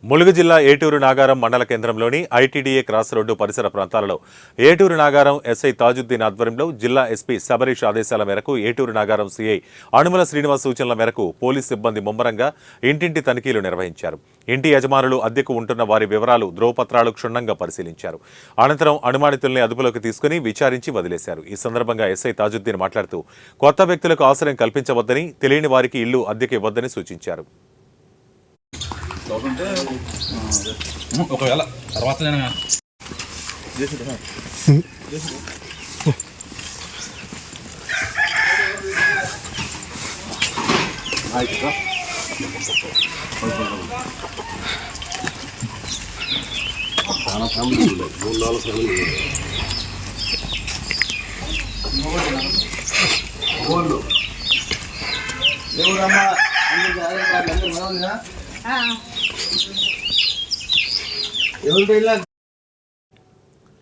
ములుగు జిల్లా ఏటూరు నాగారం మండల కేంద్రంలోని ఐటీడీఏ క్రాస్ రోడ్డు పరిసర ప్రాంతాలలో ఏటూరు నాగారం ఎస్ఐ తాజుద్దీన్ ఆధ్వర్యంలో జిల్లా ఎస్పీ శబరీష్ ఆదేశాల మేరకు ఏటూరు నాగారం సీఐ అనుమల శ్రీనివాస్ సూచనల మేరకు పోలీసు సిబ్బంది ముమ్మరంగా ఇంటింటి తనిఖీలు నిర్వహించారు. ఇంటి యజమానులు అద్దెకు ఉంటున్న వారి వివరాలు ధ్రువపత్రాలు క్షుణ్ణంగా పరిశీలించారు. అనంతరం అనుమానితుల్ని అదుపులోకి తీసుకుని విచారించి వదిలేశారు. ఈ సందర్భంగా ఎస్ఐ తాజుద్దీన్ మాట్లాడుతూ కొత్త వ్యక్తులకు ఆశ్రయం కల్పించవద్దని, తెలియని వారికి ఇల్లు అద్దెకు ఇవ్వొద్దని సూచించారు. ఒకవేళ తర్వాత చాలా ఫ్యామిలీ 3-4 ఫ్యామిలీ ఎవరు